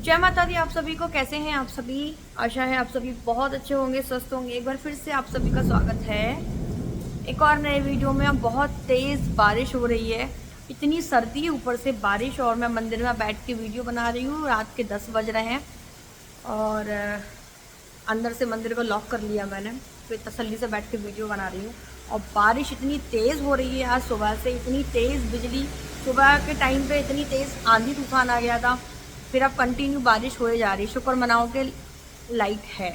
जय माता दी। आप सभी को कैसे हैं आप सभी। आशा है आप सभी बहुत अच्छे होंगे, स्वस्थ होंगे। एक बार फिर से आप सभी का स्वागत है एक और नए वीडियो में। बहुत तेज़ बारिश हो रही है, इतनी सर्दी ऊपर से बारिश, और मैं मंदिर में बैठ के वीडियो बना रही हूँ। रात के 10 बज रहे हैं और अंदर से मंदिर को लॉक कर लिया मैंने, फिर तसल्ली से बैठ के वीडियो बना रही हूँ। और बारिश इतनी तेज़ हो रही है आज सुबह से, इतनी तेज़ बिजली, सुबह के टाइम पे इतनी तेज़ आंधी तूफान आ गया था, फिर अब कंटिन्यू बारिश होए जा रही। शुक्र मनाओ के लाइट है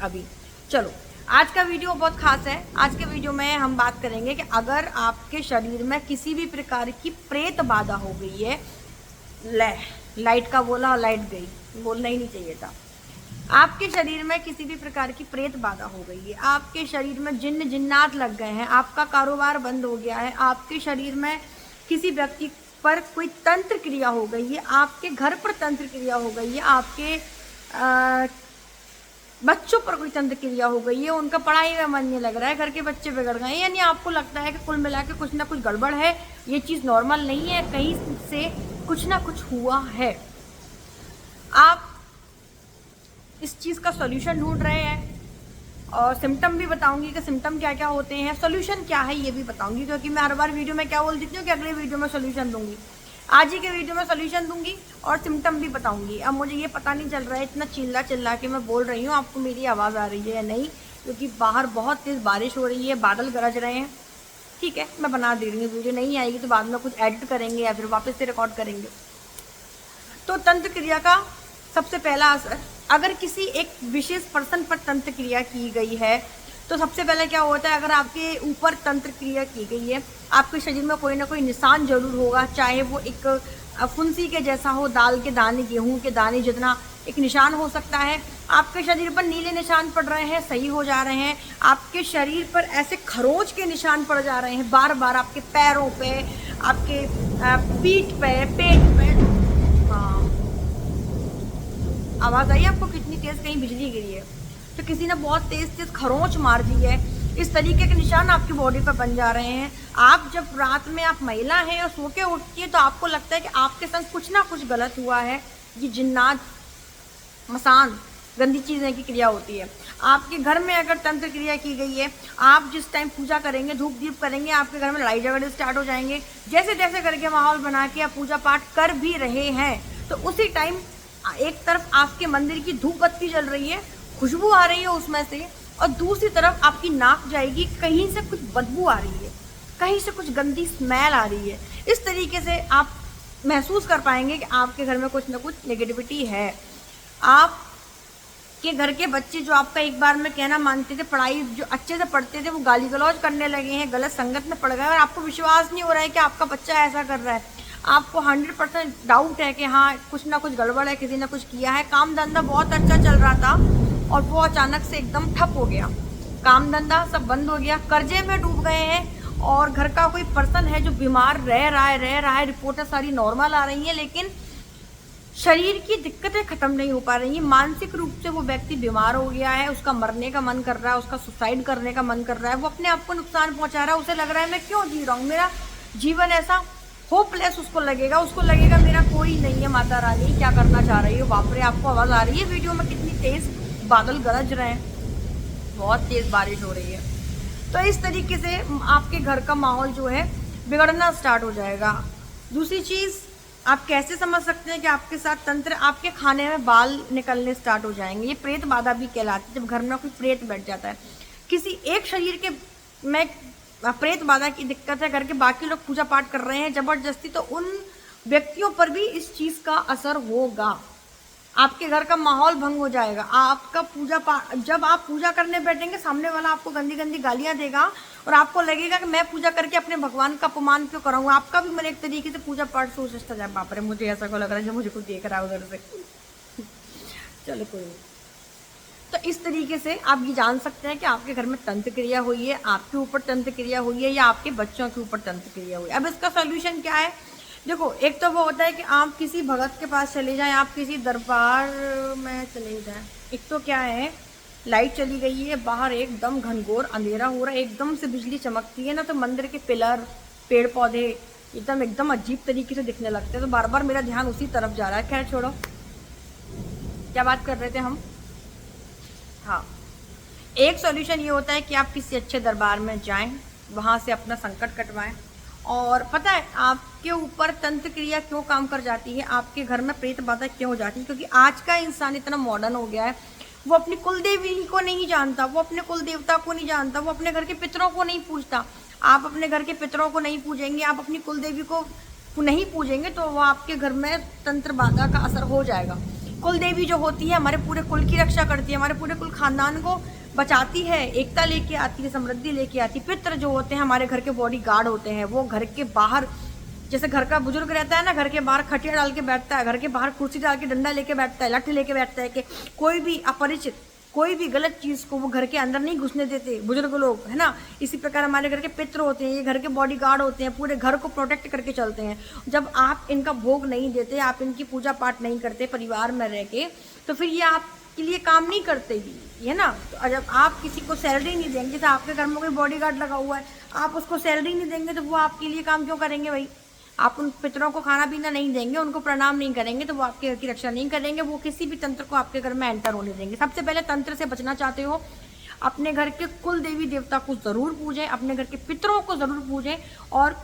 अभी। चलो, आज का वीडियो बहुत खास है। आज के वीडियो में हम बात करेंगे कि अगर आपके शरीर में किसी भी प्रकार की प्रेत बाधा हो गई है, लाइट का बोला और लाइट गई, बोलना ही नहीं चाहिए था। आपके शरीर में किसी भी प्रकार की प्रेत बाधा हो गई है, आपके शरीर में जिन्न जिन्नात लग गए हैं, आपका कारोबार बंद हो गया है, आपके शरीर में किसी व्यक्ति पर कोई तंत्र क्रिया हो गई है, आपके घर पर तंत्र क्रिया हो गई है, आपके बच्चों पर कोई तंत्र क्रिया हो गई है, उनका पढ़ाई में मन नहीं लग रहा है, घर के बच्चे बिगड़ गए, यानी आपको लगता है कि कुल मिला के कुछ ना कुछ गड़बड़ है, ये चीज़ नॉर्मल नहीं है, कहीं से कुछ ना कुछ हुआ है। आप इस चीज़ का सॉल्यूशन ढूंढ रहे हैं और सिम्टम भी बताऊंगी कि सिम्टम क्या क्या होते हैं, सॉल्यूशन क्या है ये भी बताऊंगी, क्योंकि मैं हर बार वीडियो में क्या बोल देती हूँ कि अगले वीडियो में सॉल्यूशन दूंगी। आज ही के वीडियो में सॉल्यूशन दूंगी और सिम्टम भी बताऊंगी। अब मुझे ये पता नहीं चल रहा है, इतना चिल्ला चिल्ला के मैं बोल रही हूँ, आपको मेरी आवाज़ आ रही है या नहीं, क्योंकि बाहर बहुत तेज़ बारिश हो रही है, बादल गरज रहे हैं। ठीक है, मैं बना दे रही हूँ, वीडियो नहीं आएगी तो बाद में कुछ एडिट करेंगे या फिर वापस से रिकॉर्ड करेंगे। तो तंत्र क्रिया का सबसे पहला असर, अगर किसी एक विशेष पर्सन पर तंत्र क्रिया की गई है तो सबसे पहले क्या होता है, अगर आपके ऊपर तंत्र क्रिया की गई है, आपके शरीर में कोई ना कोई निशान जरूर होगा, चाहे वो एक फुंसी के जैसा हो, दाल के दाने, गेहूं के दाने जितना एक निशान हो सकता है। आपके शरीर पर नीले निशान पड़ रहे हैं, सही हो जा रहे हैं। आपके शरीर पर ऐसे खरोंच के निशान पड़ जा रहे हैं बार बार, आपके पैरों पे, आपके पीठ पे, पेट पे। हाँ, आवाज़ आई आपको कितनी तेज़, कहीं बिजली गिरी है तो किसी ने बहुत तेज़ तेज़ खरोंच मार दी है। इस तरीके के निशान आपकी बॉडी पर बन जा रहे हैं। आप जब रात में आप महिला हैं और सो के उठती है तो आपको लगता है कि आपके संग कुछ ना कुछ गलत हुआ है। ये जिन्नात, मसान, गंदी चीज़ें की क्रिया होती है। आपके घर में अगर तंत्र क्रिया की गई है, आप जिस टाइम पूजा करेंगे, धूप दीप करेंगे, आपके घर में लड़ाई झगड़े स्टार्ट हो जाएंगे। जैसे तैसे करके माहौल बना के आप पूजा पाठ कर भी रहे हैं तो उसी टाइम एक तरफ आपके मंदिर की धूप बत्ती जल रही है, खुशबू आ रही है उसमें से, और दूसरी तरफ आपकी नाक जाएगी, कहीं से कुछ बदबू आ रही है, कहीं से कुछ गंदी स्मेल आ रही है। इस तरीके से आप महसूस कर पाएंगे कि आपके घर में कुछ ना कुछ नेगेटिविटी है। आपके घर के बच्चे जो आपका एक बार में कहना मानते थे, पढ़ाई जो अच्छे से पढ़ते थे, वो गाली गलौज करने लगे हैं, गलत संगत में पड़ गए और आपको विश्वास नहीं हो रहा है कि आपका बच्चा ऐसा कर रहा है। आपको 100% डाउट है कि हाँ कुछ ना कुछ गड़बड़ है, किसी ने कुछ किया है। काम धंधा बहुत अच्छा चल रहा था और वो अचानक से एकदम ठप हो गया, काम धंधा सब बंद हो गया, कर्जे में डूब गए हैं। और घर का कोई पर्सन है जो बीमार रह रहा है, रिपोर्टें सारी नॉर्मल आ रही हैं, लेकिन शरीर की दिक्कतें खत्म नहीं हो पा रही हैं। मानसिक रूप से वो व्यक्ति बीमार हो गया है, उसका मरने का मन कर रहा है, उसका सुसाइड करने का मन कर रहा है, वो अपने आप को नुकसान पहुंचा रहा है। उसे लग रहा है मैं क्यों जी रहा हूँ, मेरा जीवन ऐसा होपलेस उसको लगेगा मेरा कोई नहीं है। माता रानी क्या करना चाह रही हो। बाप रे, आपको आवाज़ आ रही है वीडियो में कितनी तेज़ बादल गरज रहे हैं, बहुत तेज़ बारिश हो रही है। तो इस तरीके से आपके घर का माहौल जो है बिगड़ना स्टार्ट हो जाएगा। दूसरी चीज़, आप कैसे समझ सकते हैं कि आपके साथ तंत्र, आपके खाने में बाल निकलने स्टार्ट हो जाएंगे। ये प्रेत बाधा भी कहलाती है, जब घर में कोई प्रेत बैठ जाता है। किसी एक शरीर के में प्रेत बाधा की दिक्कत है, घर के बाकी लोग पूजा पाठ कर रहे हैं जबरदस्ती, तो उन व्यक्तियों पर भी इस चीज़ का असर होगा। आपके घर का माहौल भंग हो जाएगा। आपका पूजा पाठ, जब आप पूजा करने बैठेंगे, सामने वाला आपको गंदी गंदी गालियां देगा और आपको लगेगा कि मैं पूजा करके अपने भगवान का अपमान क्यों कराऊंगा। आपका भी मन एक तरीके से पूजा पाठ सोचता जाए, बाप रे मुझे ऐसा क्यों लग रहा है जो मुझे कुछ देख रहा है उधर से। चलो कोई नहीं। तो इस तरीके से आप ये जान सकते हैं कि आपके घर में तंत्र क्रिया हुई है, आपके ऊपर तंत्र क्रिया हुई है या आपके बच्चों के ऊपर तंत्र क्रिया हुई है। अब इसका सॉल्यूशन क्या है? देखो, एक तो वो होता है कि आप किसी भगत के पास चले जाएं, आप किसी दरबार में चले जाएं। एक तो क्या है, लाइट चली गई है, बाहर एकदम घनघोर अंधेरा हो रहा है, एकदम से बिजली चमकती है ना, तो मंदिर के पिलर, पेड़ पौधे एकदम अजीब तरीके से दिखने लगते हैं। तो बार बार मेरा ध्यान उसी तरफ जा रहा है। खैर छोड़ो, क्या बात कर रहे थे हम? हाँ, एक सॉल्यूशन ये होता है कि आप किसी अच्छे दरबार में जाएं, वहाँ से अपना संकट कटवाएं। और पता है आपके ऊपर तंत्र क्रिया क्यों काम कर जाती है, आपके घर में प्रेत बाधा क्यों हो जाती है? क्योंकि आज का इंसान इतना मॉडर्न हो गया है, वो अपनी कुल देवी को नहीं जानता, वो अपने कुल देवता को नहीं जानता, वो अपने घर के पितरों को नहीं पूछता। आप अपने घर के पितरों को नहीं पूजेंगे, आप अपनी कुल देवी को नहीं पूजेंगे, तो वो आपके घर में तंत्र बाधा का असर हो जाएगा। कुल देवी जो होती है हमारे पूरे कुल की रक्षा करती है, हमारे पूरे कुल खानदान को बचाती है, एकता लेके आती है, समृद्धि लेके आती है। पितर जो होते हैं हमारे घर के बॉडी गार्ड होते हैं, वो घर के बाहर, जैसे घर का बुजुर्ग रहता है ना, घर के बाहर खटिया डाल के बैठता है, घर के बाहर कुर्सी डाल के डंडा लेके बैठता है, लाठी लेके बैठता है कि कोई भी अपरिचित, कोई भी गलत चीज को वो घर के अंदर नहीं घुसने देते बुजुर्ग लोग, है ना। इसी प्रकार हमारे घर के पितर होते हैं, ये घर के बॉडी गार्ड होते हैं, पूरे घर को प्रोटेक्ट करके चलते हैं। जब आप इनका भोग नहीं देते, आप इनकी पूजा पाठ नहीं करते परिवार में रह के, तो फिर ये आपके लिए काम नहीं करते भी, है ना। तो जब आप किसी को सैलरी नहीं देंगे, जैसे आपके घर में कोई बॉडी गार्ड लगा हुआ है, आप उसको सैलरी नहीं देंगे तो वो आपके लिए काम क्यों करेंगे भाई? आप उन पितरों को खाना पीना नहीं देंगे, उनको प्रणाम नहीं करेंगे, तो वो आपके घर की रक्षा नहीं करेंगे, वो किसी भी तंत्र को आपके घर में एंटर होने देंगे। सबसे पहले तंत्र से बचना चाहते हो, अपने घर के कुल देवी देवता को जरूर पूजें, अपने घर के पितरों को जरूर पूजें, और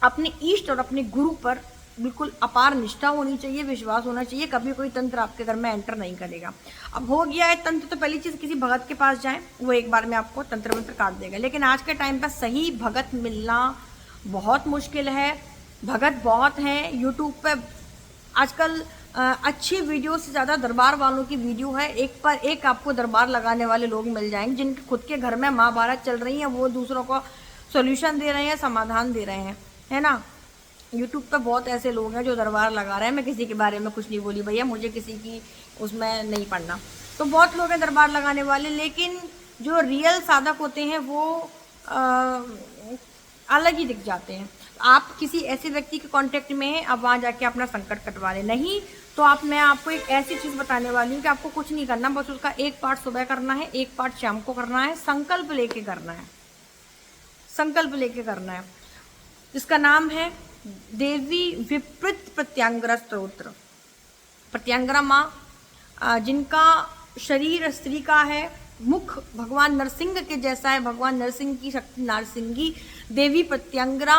अपने इष्ट और अपने गुरु पर बिल्कुल अपार निष्ठा होनी चाहिए, विश्वास होना चाहिए, कभी कोई तंत्र आपके घर में एंटर नहीं करेगा। अब हो गया है तंत्र, तो पहली चीज किसी भगत के पास जाएं, वो एक बार में आपको तंत्र मंत्र काट देगा। लेकिन आज के टाइम पर सही भगत मिलना बहुत मुश्किल है। भगत बहुत हैं यूट्यूब पे आजकल, अच्छी वीडियो से ज़्यादा दरबार वालों की वीडियो है। एक पर एक आपको दरबार लगाने वाले लोग मिल जाएंगे, जिनके खुद के घर में महाभारत चल रही है, वो दूसरों को सॉल्यूशन दे रहे हैं, समाधान दे रहे हैं, है ना। यूट्यूब पे बहुत ऐसे लोग हैं जो दरबार लगा रहे हैं। मैं किसी के बारे में कुछ नहीं बोली भैया, मुझे किसी की उसमें नहीं पढ़ना। तो बहुत लोग हैं दरबार लगाने वाले, लेकिन जो रियल साधक होते हैं वो अलग ही दिख जाते हैं। आप किसी ऐसे व्यक्ति के कांटेक्ट में हैं, अब वहाँ जाके अपना संकट कटवा लें। नहीं तो मैं आपको एक ऐसी चीज़ बताने वाली हूँ कि आपको कुछ नहीं करना, बस उसका एक पार्ट सुबह करना है, एक पार्ट शाम को करना है, संकल्प लेके करना है, संकल्प लेके करना है। इसका नाम है देवी विपरीत प्रत्यांगरा स्तोत्र। प्रत्यांगरा माँ, जिनका शरीर स्त्री का है, मुख भगवान नरसिंह के जैसा है, भगवान नरसिंह की शक्ति नारसिंगी देवी प्रत्यांगरा,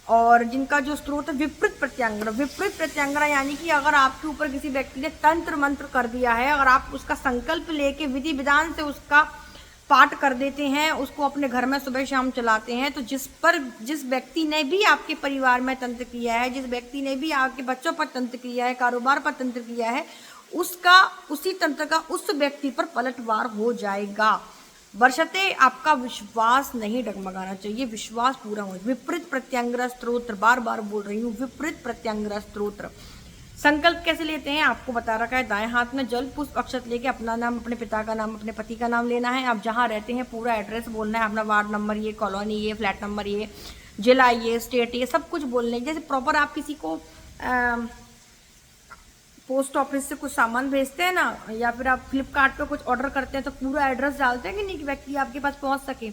और जिनका जो स्त्रोत है विपरीत प्रत्यांगरा। विपरीत प्रत्यांगरा यानी कि अगर आपके ऊपर किसी व्यक्ति ने तंत्र मंत्र कर दिया है, अगर आप उसका संकल्प लेके विधि विधान से उसका पाठ कर देते हैं, उसको अपने घर में सुबह शाम चलाते हैं, तो जिस व्यक्ति ने भी आपके परिवार में तंत्र किया है, जिस व्यक्ति ने भी आपके बच्चों पर तंत्र किया है, कारोबार पर तंत्र किया है, उसका उसी तंत्र का उस व्यक्ति पर पलटवार हो जाएगा। बशर्ते आपका विश्वास नहीं डगमगाना चाहिए, विश्वास पूरा हो। विपरीत प्रत्यांगरा स्तोत्र, बार बार बोल रही हूँ, विपरीत प्रत्यांगरा स्तोत्र। संकल्प कैसे लेते हैं आपको बता रखा है। दाएं हाथ में जल पुष्प अक्षत लेके अपना नाम, अपने पिता का नाम, अपने पति का नाम लेना है। आप जहाँ रहते हैं पूरा एड्रेस बोलना है, अपना वार्ड नंबर ये, कॉलोनी ये, फ्लैट नंबर ये, जिला ये, स्टेट ये, सब कुछ बोलने। जैसे प्रॉपर आप किसी को पोस्ट ऑफिस से कुछ सामान भेजते हैं ना, या फिर आप फ्लिपकार्ट पे कुछ ऑर्डर करते हैं तो पूरा एड्रेस डालते हैं कि नहीं, कि व्यक्ति आपके पास पहुंच सके।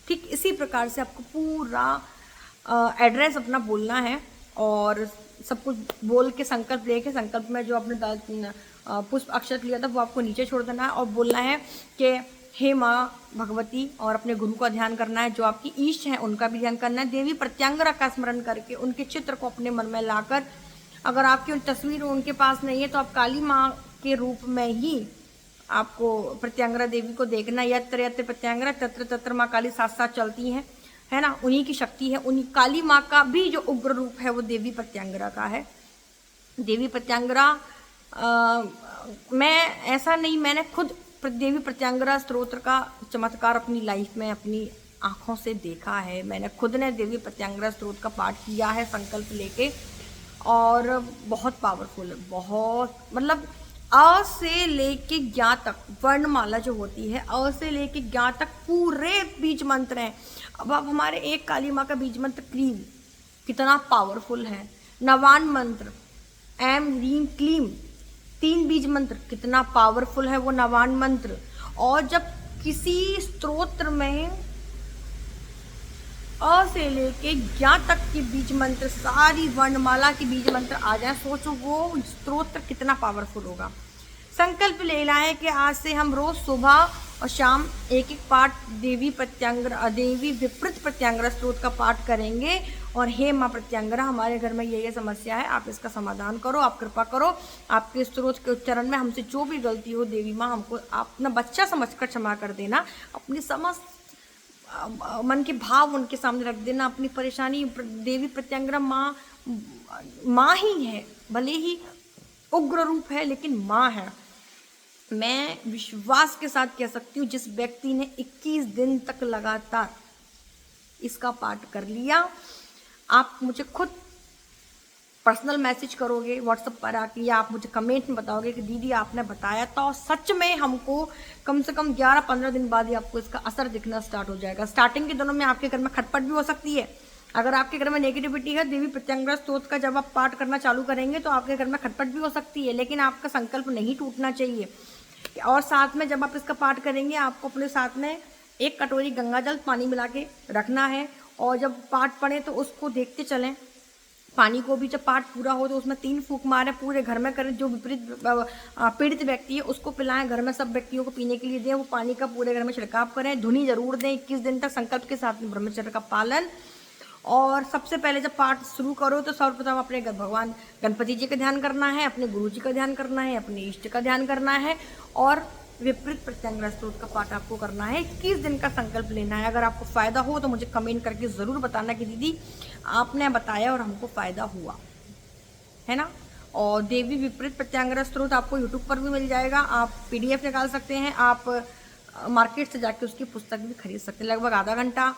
ठीक इसी प्रकार से आपको पूरा एड्रेस अपना बोलना है, और सब कुछ बोल के संकल्प लेके, संकल्प में जो आपने पुष्प अक्षत लिया था वो आपको नीचे छोड़ देना है, और बोलना है कि हे माँ भगवती, और अपने गुरु का ध्यान करना है, जो आपकी ईष्ट हैं उनका भी ध्यान करना है। देवी प्रत्यांगरा का स्मरण करके उनके चित्र को अपने मन में लाकर, अगर आपकी उन तस्वीर उनके पास नहीं है तो आप काली माँ के रूप में ही आपको प्रत्यांगरा देवी को देखना। यत्र यत्र प्रत्यांगरा तत्र तत्र माँ काली साथ साथ चलती हैं, है ना, उन्हीं की शक्ति है। उन्हीं काली माँ का भी जो उग्र रूप है वो देवी प्रत्यांगरा का है। देवी प्रत्यांगरा मैं ऐसा नहीं, मैंने खुद देवी प्रत्यांगरा स्तोत्र का चमत्कार अपनी लाइफ में अपनी आंखों से देखा है। मैंने खुद ने देवी प्रत्यांगरा स्तोत्र का पाठ किया है संकल्प लेके, और बहुत पावरफुल है, बहुत, मतलब अ से लेके ज्ञा तक वर्णमाला जो होती है, अ से लेके ज्ञा तक पूरे बीज मंत्र हैं। अब हमारे एक काली माँ का बीज मंत्र क्लीम कितना पावरफुल है। नवान मंत्र एम ह्रीम क्लीम, 3 बीज मंत्र कितना पावरफुल है वो नवान मंत्र। और जब किसी स्तोत्र में अ से लेके ज्ञा तक के बीज मंत्र, सारी वर्णमाला के बीज मंत्र आ जाए, सोचो वो स्तोत्र कितना पावरफुल होगा। संकल्प ले लाएं कि आज से हम रोज सुबह और शाम एक एक पाठ देवी विपरीत प्रत्यांगरा स्तोत्र का पाठ करेंगे। और हे माँ प्रत्यांगरा, हमारे घर में ये समस्या है, आप इसका समाधान करो, आप कृपा करो, आपके स्तोत्र के उच्चारण में हमसे जो भी गलती हो देवी माँ हमको आप अपना बच्चा समझकर क्षमा कर देना। अपनी समस्त मन के भाव उनके सामने रख देना। अपनी परेशानी देवी प्रत्यांगरा माँ ही है, भले ही उग्र रूप है लेकिन माँ है। मैं विश्वास के साथ कह सकती हूँ, जिस व्यक्ति ने 21 दिन तक लगातार इसका पाठ कर लिया, आप मुझे खुद पर्सनल मैसेज करोगे व्हाट्सएप पर आके, या आप मुझे कमेंट में बताओगे कि दीदी आपने बताया तो सच में हमको कम से कम 11-15 दिन बाद ही आपको इसका असर दिखना स्टार्ट हो जाएगा। स्टार्टिंग के दिनों में आपके घर में खटपट भी हो सकती है। अगर आपके घर में नेगेटिविटी है, देवी प्रत्यांगरा स्तोत्र का जब आप पाठ करना चालू करेंगे तो आपके घर में खटपट भी हो सकती है, लेकिन आपका संकल्प नहीं टूटना चाहिए। और साथ में जब आप इसका पाठ करेंगे, आपको अपने साथ में 1 कटोरी गंगा जल पानी मिला के रखना है। और जब पाठ पढ़े तो उसको देखते चलें, पानी को भी जब पाठ पूरा हो तो उसमें 3 फूंक मारें, पूरे घर में करें। जो विपरीत पीड़ित व्यक्ति है उसको पिलाएं, घर में सब व्यक्तियों को पीने के लिए दें। वो पानी का पूरे घर में छिड़काव करें, धुनी जरूर दें। 21 दिन तक संकल्प के साथ में ब्रह्मचर्य का पालन। और सबसे पहले जब पाठ शुरू करो तो सर्वप्रथम अपने भगवान गणपति जी का ध्यान करना है, अपने गुरु जी का ध्यान करना है, अपने इष्ट का ध्यान करना है और विपरीत प्रत्यांगरा स्तोत्र का पाठ आपको करना है। 21 दिन का संकल्प लेना है। अगर आपको फायदा हो तो मुझे कमेंट करके जरूर बताना कि दीदी आपने बताया और हमको फायदा हुआ, है ना। और देवी विपरीत प्रत्यांगरा स्तोत्र आपको यूट्यूब पर भी मिल जाएगा, आप PDF निकाल सकते हैं, आप मार्केट से जाके उसकी पुस्तक भी खरीद सकते हैं। लगभग आधा घंटा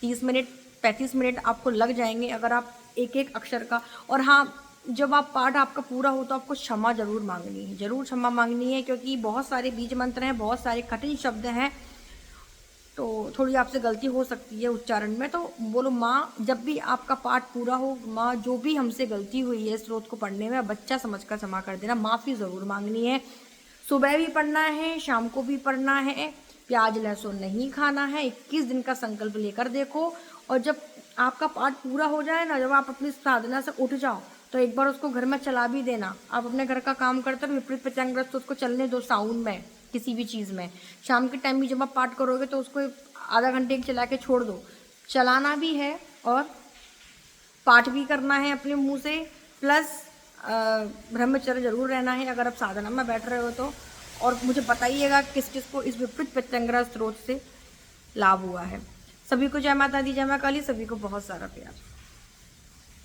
30 मिनट 35 मिनट आपको लग जाएंगे अगर आप एक एक अक्षर का। और हाँ, जब आप पाठ आपका पूरा हो तो आपको क्षमा जरूर मांगनी है, जरूर क्षमा मांगनी है, क्योंकि बहुत सारे बीज मंत्र हैं, बहुत सारे कठिन शब्द हैं, तो थोड़ी आपसे गलती हो सकती है उच्चारण में। तो बोलो माँ, जब भी आपका पाठ पूरा हो, माँ जो भी हमसे गलती हुई है स्रोत को पढ़ने में, बच्चा समझकर क्षमा कर देना, माफ़ी ज़रूर मांगनी है। सुबह भी पढ़ना है, शाम को भी पढ़ना है, प्याज लहसुन नहीं खाना है। 21 दिन का संकल्प लेकर देखो। और जब आपका पाठ पूरा हो जाए ना, जब आप अपनी साधना से उठ जाओ तो एक बार उसको घर में चला भी देना। आप अपने घर का काम करते हो, विपरीत प्रत्यांगरा स्तोत्र उसको चलने दो साउंड में, किसी भी चीज़ में। शाम के टाइम भी जब आप पाठ करोगे तो उसको आधा घंटे चला के छोड़ दो। चलाना भी है और पाठ भी करना है अपने मुंह से, प्लस ब्रह्मचर्य जरूर रहना है अगर आप साधना में बैठ रहे हो तो। और मुझे बताइएगा किस किस को इस विपरीत प्रत्यांगरा स्तोत्र से लाभ हुआ है। सभी को जय माता दी, जय मां काली, सभी को बहुत सारा प्यार।